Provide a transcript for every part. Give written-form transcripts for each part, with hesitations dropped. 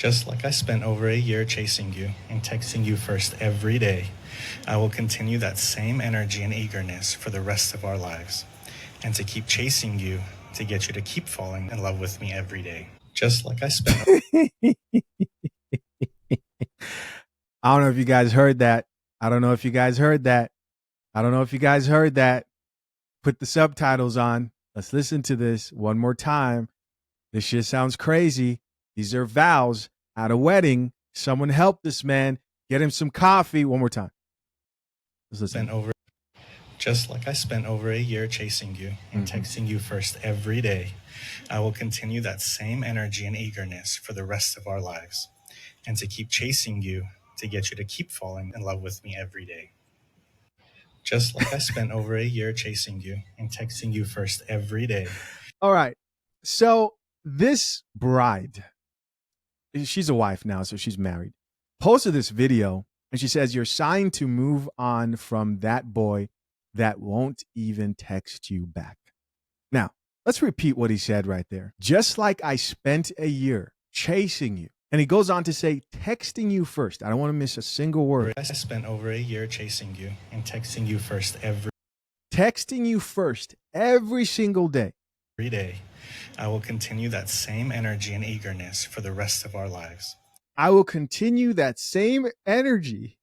Just like I spent over a year chasing you and texting you first every day, I will continue that same energy and eagerness for the rest of our lives, and to keep chasing you to get you to keep falling in love with me every day. Just like I spent. I don't know if you guys heard that. I don't know if you guys heard that. I don't know if you guys heard that. Put the subtitles on. Let's listen to this one more time. This shit sounds crazy. These are vows at a wedding. Someone help this man. Get him some coffee. One more time. Let's listen. Just like I spent over a year chasing you and texting you first every day, I will continue that same energy and eagerness for the rest of our lives, and to keep chasing you to get you to keep falling in love with me every day. Just like I spent over a year chasing you and texting you first every day. All right. So this bride, she's a wife now, so she's married, posted this video and she says, "You're signed to move on from that boy that won't even text you back." Now, let's repeat what he said right there. Just like I spent a year chasing you. And he goes on to say, texting you first. I don't want to miss a single word. I spent over a year chasing you and texting you first every single day. Every day. I will continue that same energy and eagerness for the rest of our lives. I will continue that same energy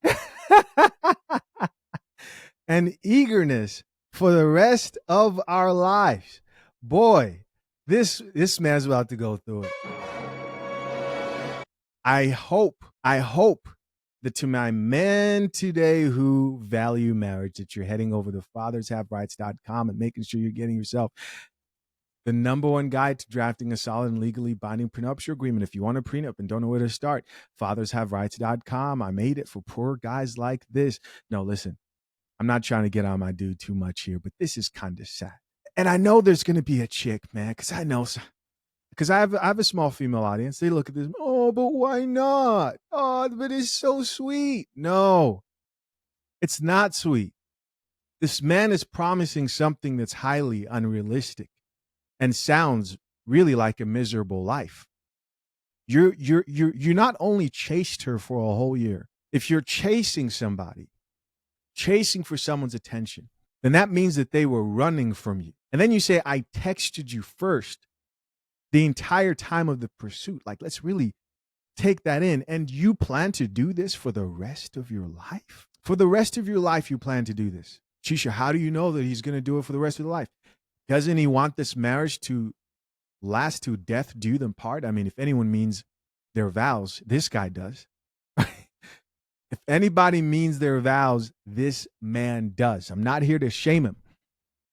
and eagerness for the rest of our lives. Boy, this man's about to go through it. I hope that to my men today who value marriage, that you're heading over to fathershaverights.com and making sure you're getting yourself the number one guide to drafting a solid and legally binding prenuptial agreement. If you want a prenup and don't know where to start, fathershaverights.com. I made it for poor guys like this. No, listen, I'm not trying to get on my dude too much here, but this is kind of sad. And I know there's going to be a chick, man, because I have a small female audience. They look at this, oh, but why not? Oh, but it's so sweet. No, it's not sweet. This man is promising something that's highly unrealistic and sounds really like a miserable life. You not only chased her for a whole year. If you're chasing somebody, chasing for someone's attention, then that means that they were running from you. And then you say, I texted you first the entire time of the pursuit. Like, let's really take that in. And you plan to do this for the rest of your life? For the rest of your life, you plan to do this. Shisha, how do you know that he's going to do it for the rest of the life? Doesn't he want this marriage to last to death do them part? I mean, if anyone means their vows, this guy does. If anybody means their vows, this man does. I'm not here to shame him.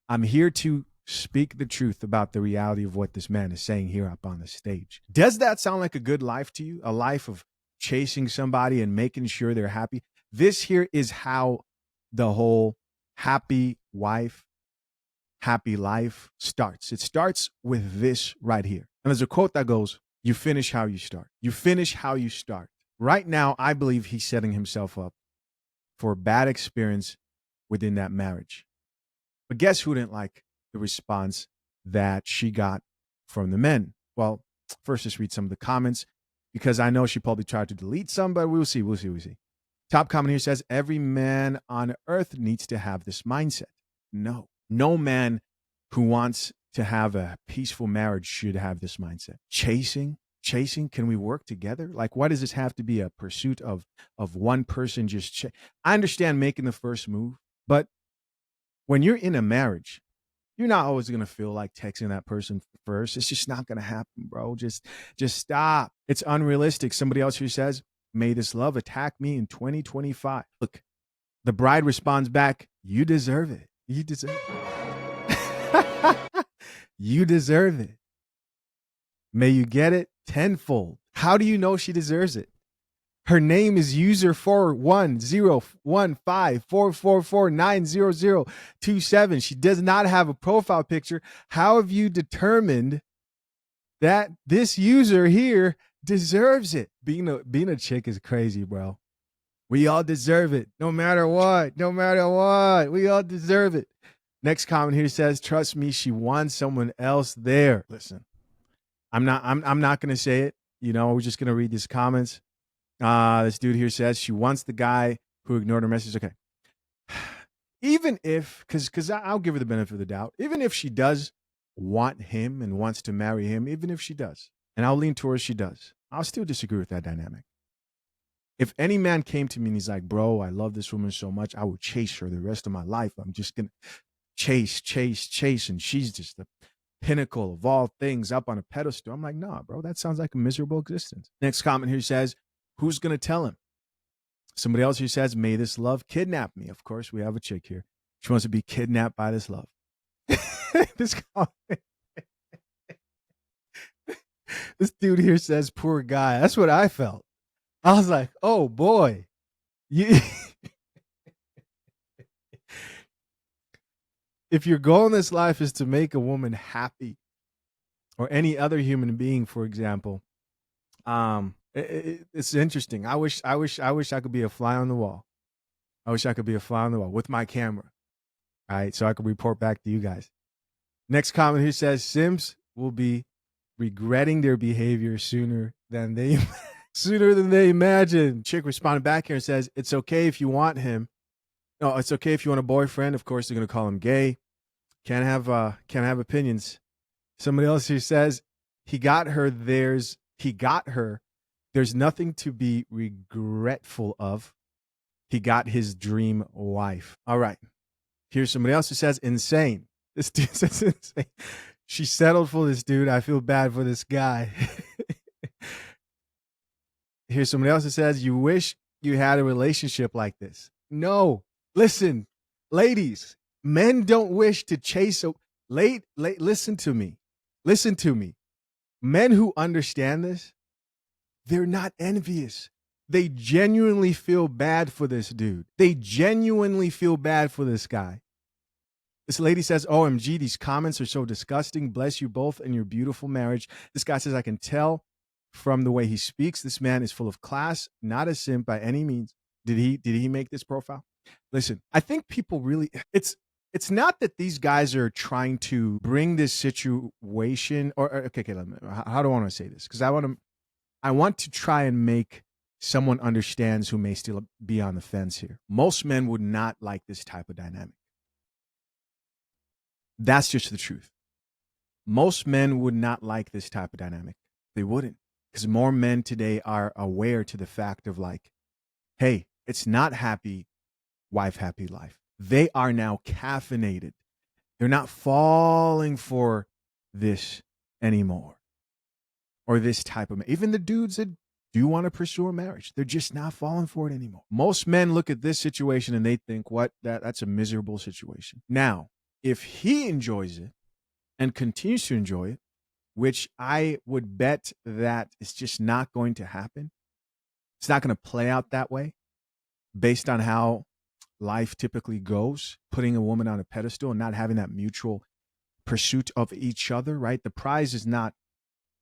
I'm here to speak the truth about the reality of what this man is saying here up on the stage. Does that sound like a good life to you? A life of chasing somebody and making sure they're happy? This here is how the whole happy wife, happy life starts. It starts with this right here. And there's a quote that goes, you finish how you start. You finish how you start. Right now, I believe he's setting himself up for a bad experience within that marriage. But guess who didn't like the response that she got from the men? Well, first, let's read some of the comments, because I know she probably tried to delete some, but we'll see. Top comment here says, every man on earth needs to have this mindset. No man who wants to have a peaceful marriage should have this mindset. Chasing, can we work together? Like, why does this have to be a pursuit of one person just I understand making the first move, but when you're in a marriage, you're not always going to feel like texting that person first. It's just not going to happen, bro. Just stop. It's unrealistic. Somebody else here says, may this love attack me in 2025. Look, the bride responds back, you deserve it. You deserve it. You deserve it. May you get it tenfold. How do you know she deserves it? Her name is user 4101544490027. She does not have a profile picture. How have you determined that this user here deserves it? Being a chick is crazy, bro. We all deserve it. No matter what. We all deserve it. Next comment here says, trust me, she wants someone else there. Listen, I'm not going to say it. we're just going to read these comments. This dude here says she wants the guy who ignored her message. Okay. Even if, because I'll give her the benefit of the doubt, even if she does want him and wants to marry him, even if she does, and I'll lean towards she does, I'll still disagree with that dynamic. If any man came to me and he's like, bro, I love this woman so much, I would chase her the rest of my life. I'm just going to chase, and she's just the pinnacle of all things up on a pedestal. I'm like, nah, bro, that sounds like a miserable existence. Next comment here says, who's going to tell him? Somebody else here says, may this love kidnap me. Of course, we have a chick here. She wants to be kidnapped by this love. This dude here says, poor guy. That's what I felt. I was like, oh boy. If your goal in this life is to make a woman happy, or any other human being, for example, it's interesting. I wish I could be a fly on the wall. I wish I could be a fly on the wall with my camera. All right, so I can report back to you guys. Next comment here says, Sims will be regretting their behavior sooner than they imagine. Chick responded back here and says, it's okay if you want him. No, it's okay if you want a boyfriend. Of course, they're going to call him gay. Can't have opinions. Somebody else here says, he got her. There's nothing to be regretful of. He got his dream wife. All right. Here's somebody else who says, insane. This dude says insane. She settled for this dude. I feel bad for this guy. Here's somebody else who says, you wish you had a relationship like this. No. Listen, ladies, men don't wish to chase listen to me. Listen to me. Men who understand this, they're not envious. They genuinely feel bad for this dude. They genuinely feel bad for this guy. This lady says, OMG, these comments are so disgusting. Bless you both and your beautiful marriage. This guy says, I can tell from the way he speaks, this man is full of class, not a simp by any means. Did he make this profile? Listen, I think people really, it's not that these guys are trying to bring this situation okay, how do I want to say this? Because I want to try and make someone understands who may still be on the fence here. Most men would not like this type of dynamic. That's just the truth. Most men would not like this type of dynamic. They wouldn't. Because more men today are aware to the fact of like, hey, it's not happy wife, happy life. They are now caffeinated. They're not falling for this anymore. Or this type of, even the dudes that do want to pursue a marriage, they're just not falling for it anymore. Most men look at this situation and they think, that's a miserable situation. Now, if he enjoys it and continues to enjoy it, which I would bet that it's just not going to happen. It's not going to play out that way based on how life typically goes, putting a woman on a pedestal and not having that mutual pursuit of each other, right? The prize is not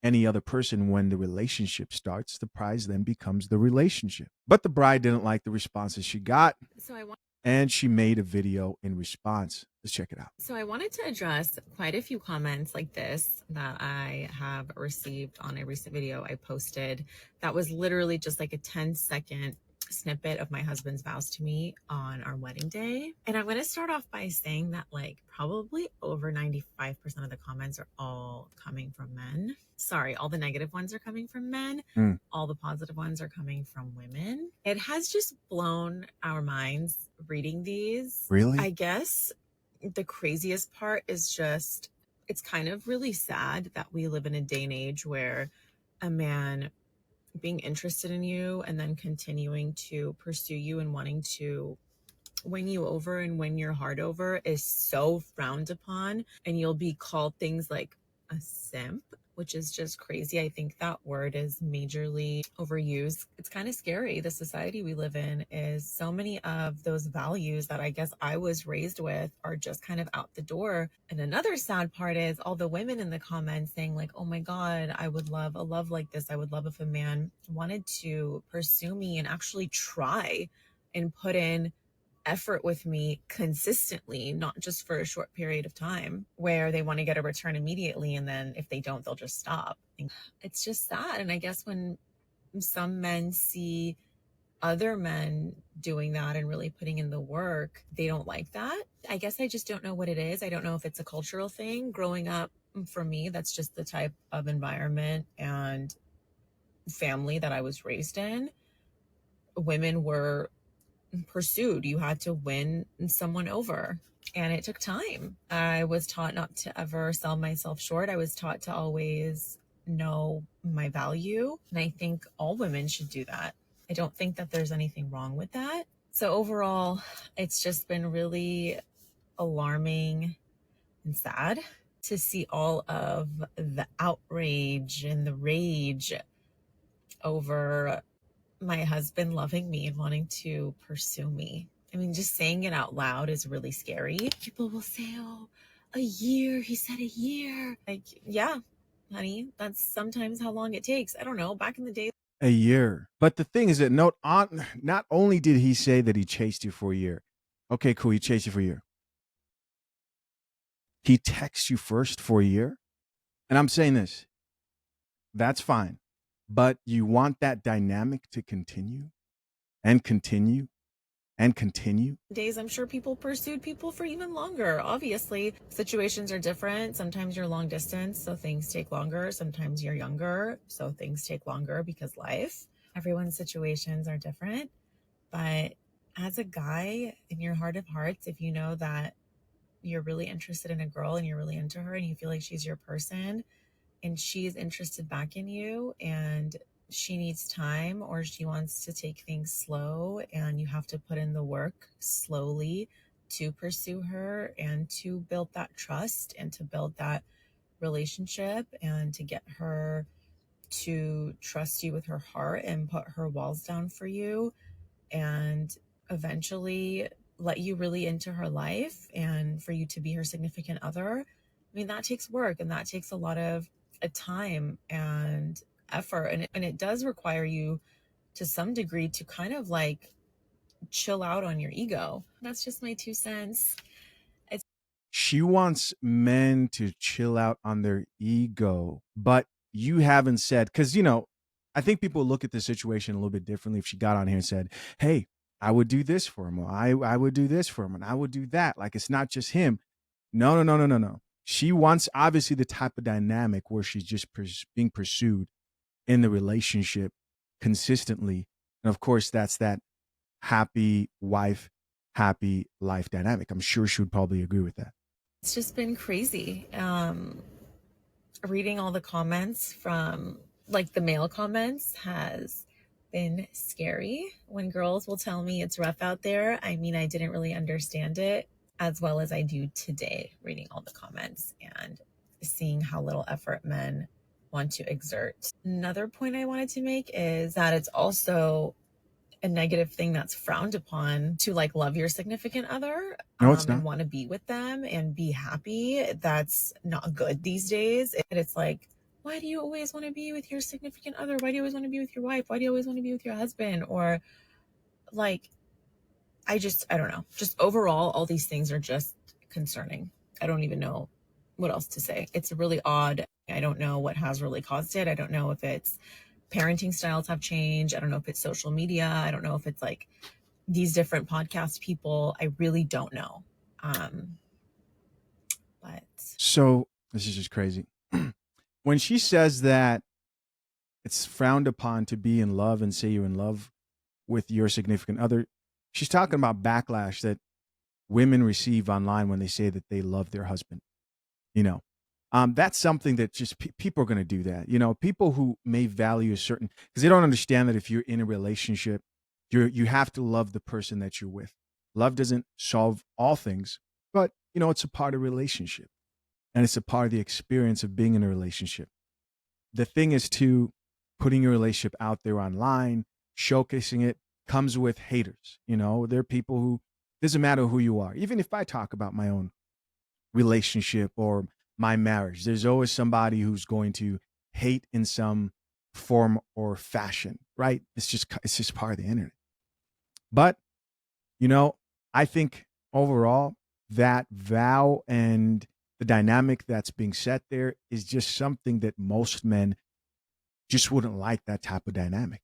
any other person when the relationship starts. The prize then becomes the relationship. But the bride didn't like the responses she got. And she made a video in response. Let's check it out. So I wanted to address quite a few comments like this that I have received on a recent video I posted that was literally just like a 10-second snippet of my husband's vows to me on our wedding day. And I'm going to start off by saying that like probably over 95% of the comments are all coming from men. Sorry, all the negative ones are coming from men. All the positive ones are coming from women. It has just blown our minds reading these. Really? I guess the craziest part is just, it's kind of really sad that we live in a day and age where a man being interested in you and then continuing to pursue you and wanting to win you over and win your heart over is so frowned upon, and you'll be called things like a simp, which is just crazy. I think that word is majorly overused. It's kind of scary. The society we live in is so many of those values that I guess I was raised with are just kind of out the door. And another sad part is all the women in the comments saying like, oh my God, I would love a love like this. I would love if a man wanted to pursue me and actually try and put in effort with me consistently, not just for a short period of time where they want to get a return immediately. And then if they don't, they'll just stop. It's just sad. And I guess when some men see other men doing that and really putting in the work, they don't like that. I guess I just don't know what it is. I don't know if it's a cultural thing. Growing up, for me, that's just the type of environment and family that I was raised in. Women were pursued. You had to win someone over. And it took time. I was taught not to ever sell myself short. I was taught to always know my value. And I think all women should do that. I don't think that there's anything wrong with that. So overall, it's just been really alarming and sad to see all of the outrage and the rage over my husband loving me and wanting to pursue me. I mean, just saying it out loud is really scary. People will say, oh, a year. He said a year. Like, yeah, honey, that's sometimes how long it takes. I don't know. Back in the day, A year. But the thing is that not only did he say that he chased you for a year. Okay, cool. He chased you for a year. He texts you first for a year. And I'm saying this. That's fine. But you want that dynamic to continue and continue and continue. days, I'm sure people pursued people for even longer. Obviously, situations are different. Sometimes you're long distance, so things take longer. Sometimes you're younger, so things take longer because life. Everyone's situations are different. But as a guy, in your heart of hearts, if you know that you're really interested in a girl and you're really into her and you feel like she's your person and she's interested back in you and she needs time or she wants to take things slow and you have to put in the work slowly to pursue her and to build that trust and to build that relationship and to get her to trust you with her heart and put her walls down for you and eventually let you really into her life and for you to be her significant other. I mean, that takes work and that takes a lot of time and effort. And it does require you to some degree to kind of like chill out on your ego. That's just my 2 cents. She wants men to chill out on their ego, but you haven't said, because, I think people look at the situation a little bit differently if she got on here and said, hey, I would do this for him, or I would do this for him, and I would do that. Like, it's not just him. No, no, no, no, no, no. She wants, obviously, the type of dynamic where she's just being pursued in the relationship consistently. And of course, that's that happy wife, happy life dynamic. I'm sure she would probably agree with that. It's just been crazy. Reading all the comments from like the male comments has been scary. When girls will tell me it's rough out there, I mean, I didn't really understand it as well as I do today, reading all the comments and seeing how little effort men want to exert. Another point I wanted to make is that it's also a negative thing that's frowned upon to like love your significant other No, it's not. and want to be with them and be happy. That's not good these days. It's like, why do you always want to be with your significant other? Why do you always want to be with your wife? Why do you always want to be with your husband? Or like, I don't know. Just overall, all these things are just concerning. I don't even know what else to say. It's really odd. I don't know what has really caused it. I don't know if it's parenting styles have changed. I don't know if it's social media. I don't know if it's like these different podcast people. I really don't know. But So this is just crazy. When she says that it's frowned upon to be in love and say you're in love with your significant other, she's talking about backlash that women receive online when they say that they love their husband. That's something that just people are going to do that. People who may value a certain, because they don't understand that if you're in a relationship, you have to love the person that you're with. Love doesn't solve all things, but it's a part of a relationship, and it's a part of the experience of being in a relationship. The thing is to putting your relationship out there online, showcasing it, comes with haters. There are people who, doesn't matter who you are. Even if I talk about my own relationship or my marriage, there's always somebody who's going to hate in some form or fashion, right? It's just part of the internet. But I think overall that vow and the dynamic that's being set there is just something that most men just wouldn't like, that type of dynamic.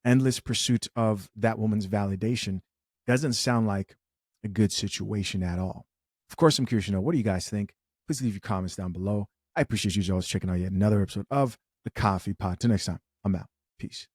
Endless pursuit of that woman's validation doesn't sound like a good situation at all. Of course, I'm curious to know, what do you guys think? Please leave your comments down below. I appreciate you always checking out yet another episode of The Coffee Pod. Till next time, I'm out. Peace.